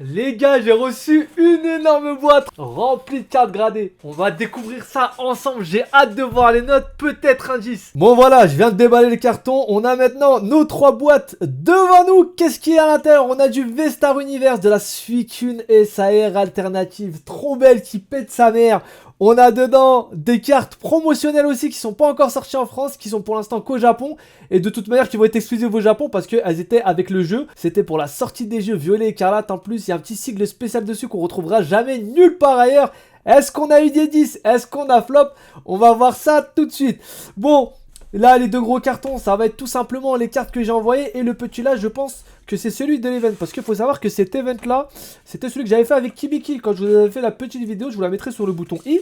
Les gars, j'ai reçu une énorme boîte remplie de cartes gradées. On va découvrir ça ensemble. J'ai hâte de voir les notes, peut-être un 10. Bon voilà, je viens de déballer le carton. On a maintenant nos 3 boîtes devant nous. Qu'est-ce qu'il y a à l'intérieur? On a du V-Star Universe, de la Suicune SAR alternative. Trop belle qui pète sa mère. On a dedans des cartes promotionnelles aussi qui sont pas encore sorties en France, qui sont pour l'instant qu'au Japon. Et de toute manière qui vont être exclusives au Japon parce qu'elles étaient avec le jeu. C'était pour la sortie des jeux Violet Écarlate. En plus, il y a un petit sigle spécial dessus qu'on retrouvera jamais nulle part ailleurs. Est-ce qu'on a eu des 10? Est-ce qu'on a flop? On va voir ça tout de suite. Bon, là les deux gros cartons, ça va être tout simplement les cartes que j'ai envoyées. Et le petit là, je pense que c'est celui de l'event. Parce qu'il faut savoir que cet event là, c'était celui que j'avais fait avec Kibiki. Quand je vous avais fait la petite vidéo, je vous la mettrai sur le bouton I.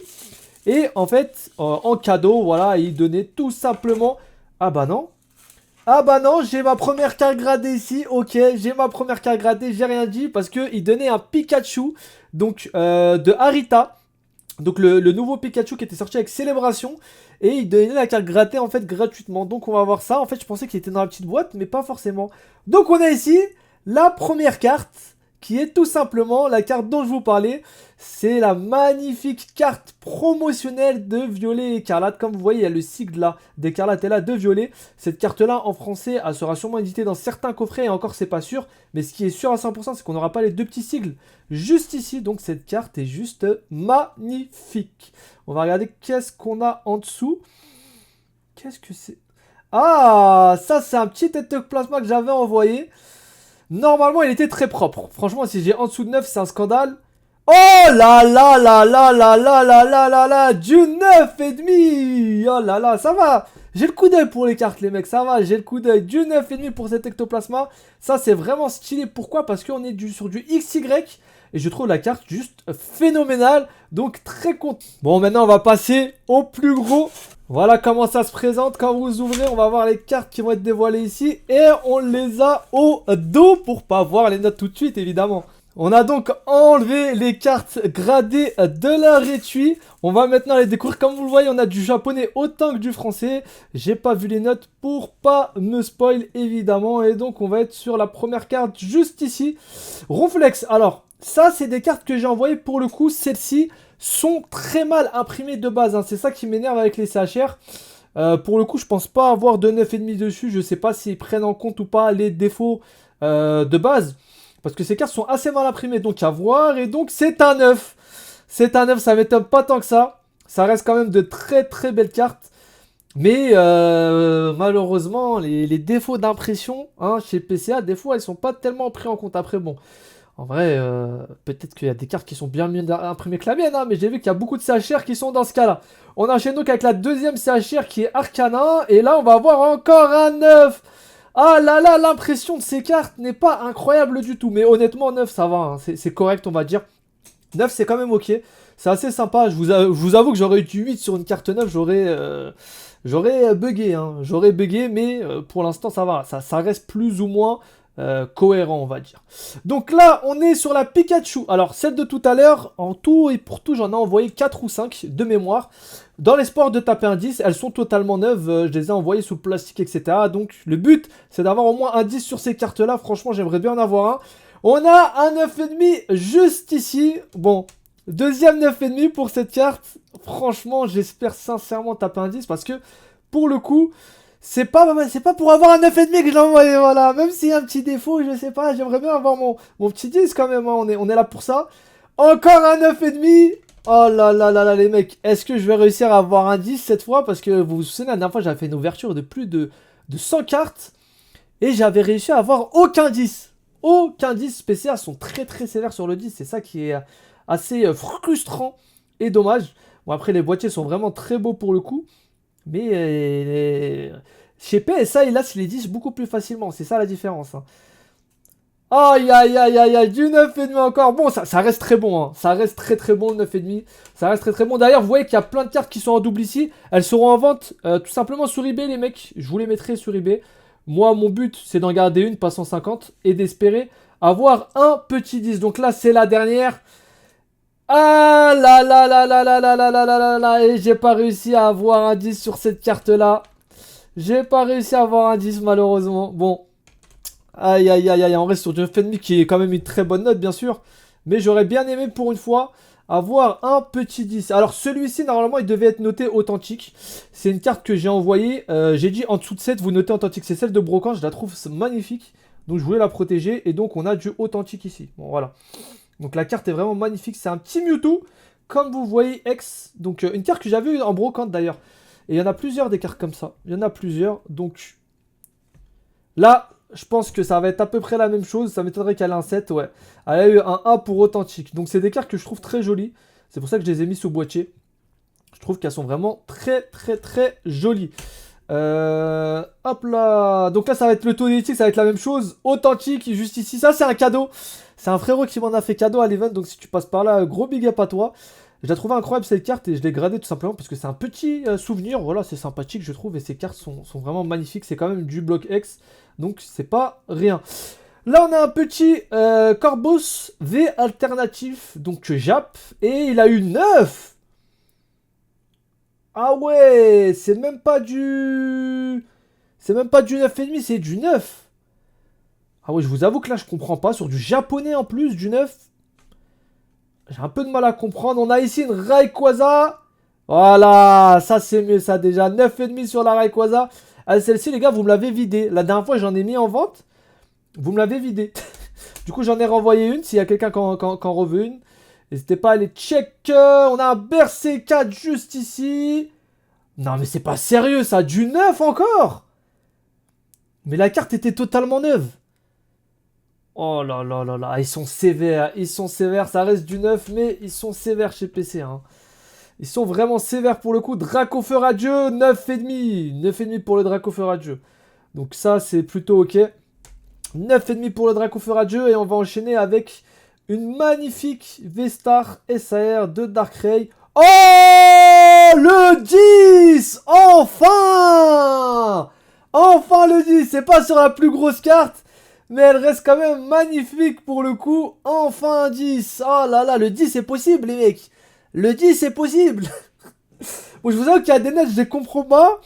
Et en fait, en cadeau, voilà, il donnait tout simplement... Ah bah non. Ah bah non, j'ai ma première carte gradée ici, ok, j'ai ma première carte gradée, j'ai rien dit parce qu'il donnait un Pikachu, donc de Harita, donc le nouveau Pikachu qui était sorti avec Célébration, et il donnait la carte gradée en fait gratuitement, donc on va voir ça, en fait je pensais qu'il était dans la petite boîte, mais pas forcément. Donc on a ici la première carte, qui est tout simplement la carte dont je vous parlais. C'est la magnifique carte promotionnelle de Violet Écarlate. Comme vous voyez, il y a le sigle là d'Écarlate et là de Violet. Cette carte-là, en français, elle sera sûrement éditée dans certains coffrets, et encore, c'est pas sûr. Mais ce qui est sûr à 100%, c'est qu'on n'aura pas les deux petits sigles juste ici. Donc cette carte est juste magnifique. On va regarder qu'est-ce qu'on a en dessous. Qu'est-ce que c'est? Ah, ça, c'est un petit ectoplasma que j'avais envoyé. Normalement, il était très propre. Franchement, si j'ai en dessous de 9, c'est un scandale. Oh là là là là là là là là là là, du 9,5. Oh là là, ça va. J'ai le coup d'œil pour les cartes, les mecs, ça va. J'ai le coup d'œil. Du 9,5 pour cet ectoplasma. Ça, c'est vraiment stylé. Pourquoi? Parce qu'on est sur du XY. Et je trouve la carte juste phénoménale. Donc, très content. Bon, maintenant, on va passer au plus gros. Voilà comment ça se présente. Quand vous ouvrez, on va voir les cartes qui vont être dévoilées ici. Et on les a au dos pour pas voir les notes tout de suite, évidemment. On a donc enlevé les cartes gradées de leur étui. On va maintenant les découvrir. Comme vous le voyez, on a du japonais autant que du français. J'ai pas vu les notes pour pas me spoil, évidemment. Et donc, on va être sur la première carte juste ici. Ronflex. Alors, ça, c'est des cartes que j'ai envoyées pour le coup. Celles-ci sont très mal imprimées de base, hein. C'est ça qui m'énerve avec les CHR. Pour le coup, je pense pas avoir de 9,5 dessus. Je sais pas s'ils prennent en compte ou pas les défauts de base. Parce que ces cartes sont assez mal imprimées. Donc à voir. Et donc c'est un 9. C'est un 9, ça m'étonne pas tant que ça. Ça reste quand même de très très belles cartes. Mais malheureusement, les défauts d'impression, hein, chez PCA, des fois, ils sont pas tellement pris en compte. Après, bon, en vrai, peut-être qu'il y a des cartes qui sont bien mieux imprimées que la mienne, hein, mais j'ai vu qu'il y a beaucoup de CHR qui sont dans ce cas-là. On enchaîne donc avec la deuxième CHR qui est Arcana, et là, on va avoir encore un 9. Ah là là, l'impression de ces cartes n'est pas incroyable du tout, mais honnêtement, 9, ça va, hein, c'est correct, on va dire. 9, c'est quand même ok, c'est assez sympa. Je vous avoue que j'aurais eu du 8 sur une carte 9, j'aurais bugué, hein. J'aurais bugué, mais pour l'instant, ça va, ça reste plus ou moins cohérent, on va dire. Donc là, on est sur la Pikachu. Alors, celle de tout à l'heure, en tout et pour tout, j'en ai envoyé 4 ou 5 de mémoire. Dans l'espoir de taper un 10, elles sont totalement neuves. Je les ai envoyées sous plastique, etc. Donc, le but, c'est d'avoir au moins un 10 sur ces cartes-là. Franchement, j'aimerais bien en avoir un. On a un 9,5 juste ici. Bon, deuxième 9,5 pour cette carte. Franchement, j'espère sincèrement taper un 10 parce que, pour le coup... C'est pas pour avoir un 9,5 que je l'ai envoyé, voilà. Même s'il y a un petit défaut, je sais pas, j'aimerais bien avoir mon petit 10 quand même, hein. On est là pour ça. Encore un 9,5. Oh là là là là, les mecs. Est-ce que je vais réussir à avoir un 10 cette fois? Parce que vous vous souvenez, la dernière fois, j'avais fait une ouverture de plus de 100 cartes. Et j'avais réussi à avoir aucun 10. Aucun 10 spécial. Ils sont très très sévères sur le 10. C'est ça qui est assez frustrant et dommage. Bon, après, les boîtiers sont vraiment très beaux pour le coup. Mais chez PSA, il lance les 10 beaucoup plus facilement. C'est ça la différence, hein. Aïe aïe aïe aïe aïe, du 9,5 encore. Bon, ça reste très bon, hein. Ça reste très très bon le 9,5. Ça reste très très bon. D'ailleurs, vous voyez qu'il y a plein de cartes qui sont en double ici. Elles seront en vente tout simplement sur eBay, les mecs. Je vous les mettrai sur eBay. Moi, mon but, c'est d'en garder une, pas 150. Et d'espérer avoir un petit 10. Donc là, c'est la dernière. Ah là là là là là là là là là là là. Et j'ai pas réussi à avoir un 10 sur cette carte là. J'ai pas réussi à avoir un 10 malheureusement. Bon. Aïe, aïe, aïe, aïe. On reste sur du 9,5 qui est quand même une très bonne note, bien sûr. Mais j'aurais bien aimé, pour une fois, avoir un petit 10. Alors, celui-ci, normalement, il devait être noté authentique. C'est une carte que j'ai envoyée. J'ai dit en dessous de 7, vous notez authentique. C'est celle de Brocante. Je la trouve magnifique. Donc, je voulais la protéger. Et donc, on a du authentique ici. Bon, voilà. Donc, la carte est vraiment magnifique. C'est un petit Mewtwo. Comme vous voyez, X. Donc, une carte que j'avais eu en Brocante, d'ailleurs. Et il y en a plusieurs des cartes comme ça. Il y en a plusieurs. Donc, là, je pense que ça va être à peu près la même chose. Ça m'étonnerait qu'elle ait un 7, ouais. Elle a eu un A pour authentique. Donc, c'est des cartes que je trouve très jolies. C'est pour ça que je les ai mis sous boîtier. Je trouve qu'elles sont vraiment très, très, très jolies. Hop là. Donc là, ça va être le taux d'éthique. Ça va être la même chose. Authentique, juste ici. Ça, c'est un cadeau. C'est un frérot qui m'en a fait cadeau à l'event. Donc, si tu passes par là, gros big up à toi. Je la trouve incroyable cette carte et je l'ai gradée tout simplement parce que c'est un petit souvenir. Voilà, c'est sympathique, je trouve. Et ces cartes sont vraiment magnifiques. C'est quand même du bloc X. Donc, c'est pas rien. Là, on a un petit Corvus V alternatif. Donc, Jap. Et il a eu 9. Ah ouais, c'est même pas du... C'est même pas du 9,5, c'est du 9. Ah ouais, je vous avoue que là, je comprends pas. Sur du japonais en plus, du 9. J'ai un peu de mal à comprendre. On a ici une Rayquaza. Voilà, ça c'est mieux ça déjà. 9,5 sur la Rayquaza. Ah, celle-ci, les gars, vous me l'avez vidée. La dernière fois, j'en ai mis en vente. Vous me l'avez vidée. Du coup, j'en ai renvoyé une. S'il y a quelqu'un qui en reveut une, n'hésitez pas à aller check. On a un Berserk 4 juste ici. Non, mais c'est pas sérieux ça. Du 9 encore. Mais la carte était totalement neuve. Oh là là là là. Ils sont sévères. Ils sont sévères. Ça reste du 9, mais ils sont sévères chez PC. Hein. Ils sont vraiment sévères pour le coup. Dracofeu radieux, 9,5. 9,5 pour le Dracofeu radieux. Donc ça, c'est plutôt ok. 9,5 pour le Dracofeu radieux. Et on va enchaîner avec une magnifique V-Star SAR de Darkrai. Oh, le 10. Enfin. Enfin le 10. C'est pas sur la plus grosse carte. Mais elle reste quand même magnifique pour le coup. Enfin un 10. Oh là là, le 10 c'est possible les mecs. Le 10 c'est possible. Bon, je vous avoue qu'il y a des notes, je les comprends pas.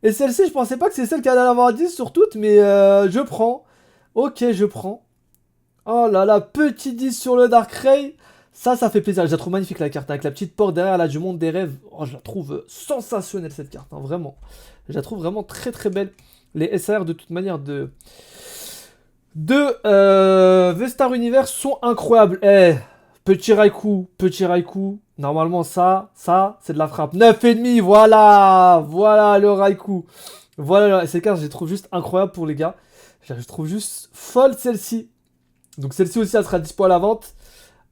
Et celle-ci, je pensais pas que c'est celle qui allait en avoir 10 sur toutes. Mais je prends. Ok, je prends. Oh là là, petit 10 sur le Darkrai. Ça fait plaisir. Je la trouve magnifique la carte. Avec la petite porte derrière là du monde des rêves. Oh, je la trouve sensationnelle cette carte. Hein, vraiment. Je la trouve vraiment très très belle. Les SAR de toute manière de V-Star Universe sont incroyables. Eh, petit Raikou. Normalement, ça, c'est de la frappe. 9,5, voilà le Raikou. Voilà, ces cartes, je les trouve juste incroyables pour les gars. Je les trouve juste folles, celle-ci. Donc, celle-ci aussi, elle sera dispo à la vente.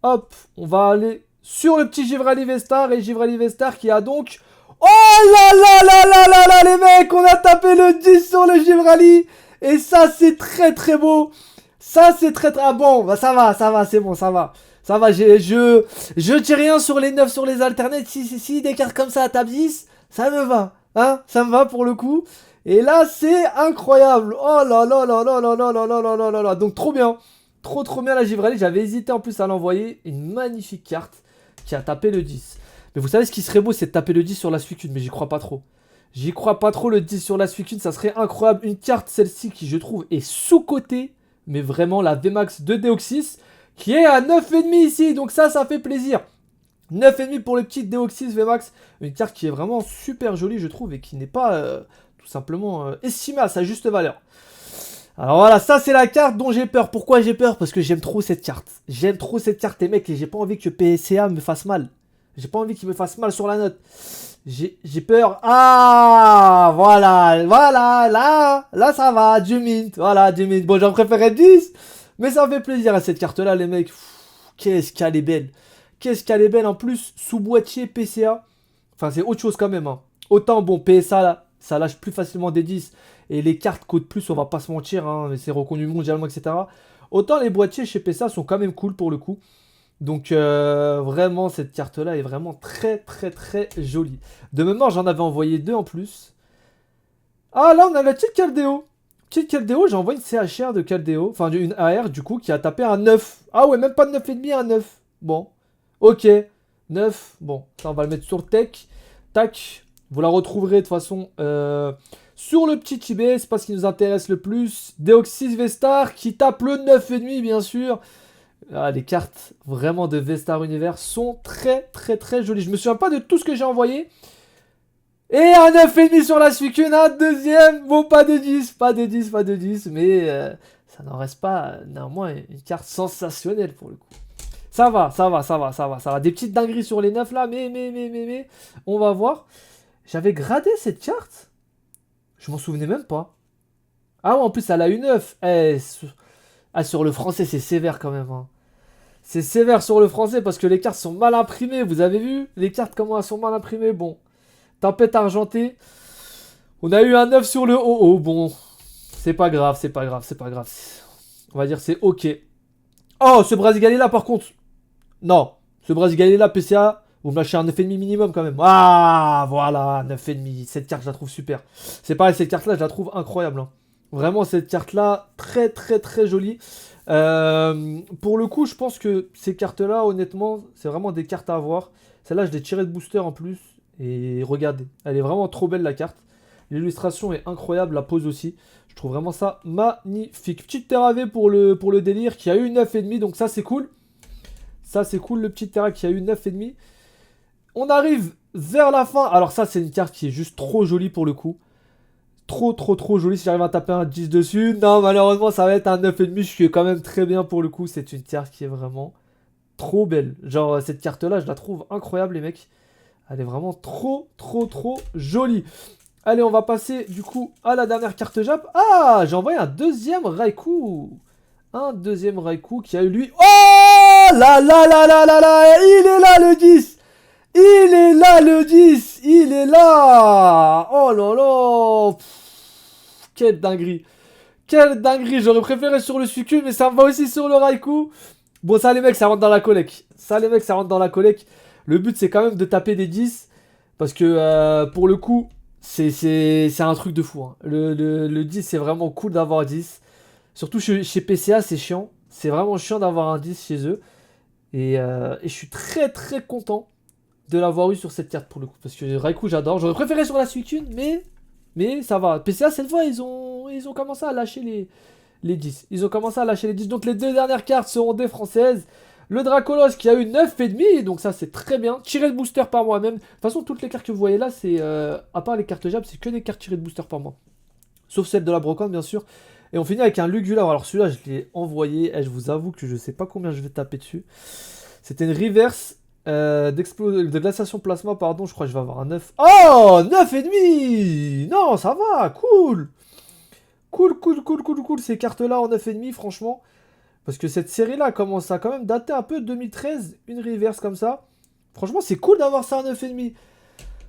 Hop, on va aller sur le petit Givrali V-Star. Et Givrali V-Star qui a donc... Oh là là là là là là, les mecs, on a tapé le 10 sur le Givrali. Et ça, c'est très très beau. Ça, c'est très très... Ah bon, bah ça va, c'est bon, ça va. Ça va, je dis rien sur les 9 sur les alternates. Si des cartes comme ça à table 10, ça me va. Hein, ça me va pour le coup. Et là, c'est incroyable. Oh là là là là là là là là là là là là. Donc, trop bien. Trop bien la Givrali. J'avais hésité en plus à l'envoyer. Une magnifique carte qui a tapé le 10. Mais vous savez, ce qui serait beau, c'est de taper le 10 sur la Suicune. Mais j'y crois pas trop. J'y crois pas trop, le 10 sur la Suicune. Ça serait incroyable. Une carte, celle-ci, qui je trouve est sous-cotée. Mais vraiment, la VMAX de Deoxys. Qui est à 9,5 ici. Donc ça fait plaisir. 9,5 pour le petit Deoxys VMAX. Une carte qui est vraiment super jolie, je trouve. Et qui n'est pas tout simplement estimée à sa juste valeur. Alors voilà, ça c'est la carte dont j'ai peur. Pourquoi j'ai peur? Parce que j'aime trop cette carte. J'aime trop cette carte, les mecs. Et j'ai pas envie que PSA me fasse mal. J'ai pas envie qu'il me fasse mal sur la note. J'ai peur. Ah, voilà, là ça va, du mint. Voilà, du mint. Bon, j'en préférais 10. Mais ça me fait plaisir à cette carte-là, les mecs. Qu'est-ce qu'elle est belle. Qu'est-ce qu'elle est belle en plus, sous boîtier PCA. Enfin, c'est autre chose quand même. Hein. Autant, bon, PSA, là, ça lâche plus facilement des 10. Et les cartes coûtent plus, on va pas se mentir. Hein, c'est reconnu mondialement, etc. Autant les boîtiers chez PSA sont quand même cool pour le coup. Donc, vraiment, cette carte-là est vraiment très, très, très jolie. De mémoire, j'en avais envoyé 2 en plus. Ah, là, on a la petite Caldeo. Petite Caldeo, j'ai envoyé une CHR de Caldeo. Enfin, une AR, du coup, qui a tapé un 9. Ah ouais, même pas de 9,5, un 9. Bon. Ok. 9. Bon, ça, on va le mettre sur le tech. Tac. Vous la retrouverez de toute façon Sur le petit Tibet, c'est pas ce qui nous intéresse le plus. Deoxys Vestar qui tape le 9,5 bien sûr. Ah, les cartes vraiment de Vestar Univers sont très très très jolies. Je me souviens pas de tout ce que j'ai envoyé. Et un 9,5 sur la Suicune, un deuxième. Bon, pas de 10, pas de 10, pas de 10. Mais ça n'en reste pas néanmoins une carte sensationnelle pour le coup. Ça va, ça va, ça va, ça va, ça va. Des petites dingueries sur les 9 là, mais, on va voir. J'avais gradé cette carte. Je m'en souvenais même pas. Ah ouais, en plus, elle a une 9. Sur le français, c'est sévère quand même. Hein. C'est sévère sur le français parce que les cartes sont mal imprimées. Vous avez vu les cartes comment elles sont mal imprimées. Bon, tempête argentée. On a eu un 9 sur le haut. Oh, bon, c'est pas grave, c'est pas grave, c'est pas grave. On va dire c'est ok. Oh, ce Brasigalé là par contre. Non, ce Brasigalé là, PCA, vous me lâchez un 9,5 minimum quand même. Ah, voilà, 9,5. Cette carte, je la trouve super. C'est pareil, cette carte là, je la trouve incroyable. Hein. Vraiment, cette carte là, très très très jolie. Pour le coup, je pense que ces cartes là, honnêtement, c'est vraiment des cartes à avoir. Celle-là, je l'ai tirée de booster en plus. Et regardez, elle est vraiment trop belle la carte. L'illustration est incroyable, la pose aussi. Je trouve vraiment ça magnifique. Petite Terra V pour le délire qui a eu 9,5, donc ça c'est cool. Ça, c'est cool, le petit Terra qui a eu 9,5. On arrive vers la fin. Alors ça, c'est une carte qui est juste trop jolie pour le coup. Trop jolie. Si j'arrive à taper un 10 dessus. Non, malheureusement, ça va être un 9,5. Je suis quand même très bien pour le coup. C'est une carte qui est vraiment trop belle. Genre, cette carte-là, je la trouve incroyable, les mecs. Elle est vraiment trop jolie. Allez, on va passer, du coup, à la dernière carte Jap. Ah, j'ai envoyé un deuxième Raikou. Un deuxième Raikou qui a eu lui... Oh là là là là là là. Il est là le 10. Il est là le 10. Il est là. Oh là là. Pff, quelle dinguerie. Quelle dinguerie. J'aurais préféré sur le Suicune, mais ça me va aussi sur le Raikou. Bon, ça les mecs, ça rentre dans la collecte. Ça les mecs, ça rentre dans la collecte. Le but, c'est quand même de taper des 10. Parce que pour le coup, c'est un truc de fou. Hein. Le 10, c'est vraiment cool d'avoir 10. Surtout chez PCA, c'est chiant. C'est vraiment chiant d'avoir un 10 chez eux. Et je suis très content de l'avoir eu sur cette carte pour le coup. Parce que Raikou, j'adore. J'aurais préféré sur la Suicune, mais ça va. PCA, cette fois, ils ont commencé à lâcher les 10. Ils ont commencé à lâcher les 10. Donc les deux dernières cartes seront des françaises. Le Dracolos qui a eu 9,5. Donc ça, c'est très bien. Tiré de booster par moi-même. De toute façon, toutes les cartes que vous voyez là, c'est à part les cartes Jab, c'est que des cartes tirées de booster par moi. Sauf celle de la brocante, bien sûr. Et on finit avec un Lugular. Alors celui-là, je l'ai envoyé. Et je vous avoue que je sais pas combien je vais taper dessus. C'était une reverse de glaciation plasma, pardon. Je crois que je vais avoir un 9. Oh, 9,5. Non, ça va, cool. Cool. Ces cartes-là en 9,5, franchement. Parce que cette série-là commence à quand même dater un peu 2013. Une reverse comme ça. Franchement, c'est cool d'avoir ça en 9,5.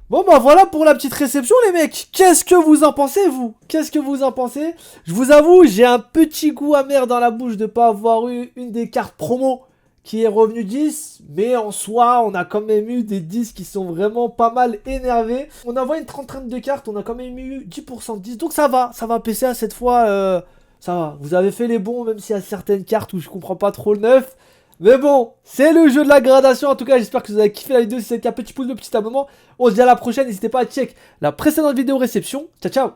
Bon bah voilà pour la petite réception les mecs. Qu'est-ce que vous en pensez vous? Qu'est-ce que vous en pensez? Je vous avoue, j'ai un petit goût amer dans la bouche de ne pas avoir eu une des cartes promo qui est revenue 10. Mais en soi, on a quand même eu des 10 qui sont vraiment pas mal énervés. On a envoyé une trentaine de cartes, on a quand même eu 10% de 10. Donc ça va PCA cette fois. Ça va, vous avez fait les bons même s'il y a certaines cartes où je comprends pas trop le 9. Mais bon, c'est le jeu de la gradation. En tout cas, j'espère que vous avez kiffé la vidéo. Si c'est le cas, petit pouce bleu, petit abonnement. On se dit à la prochaine. N'hésitez pas à check la précédente vidéo réception. Ciao.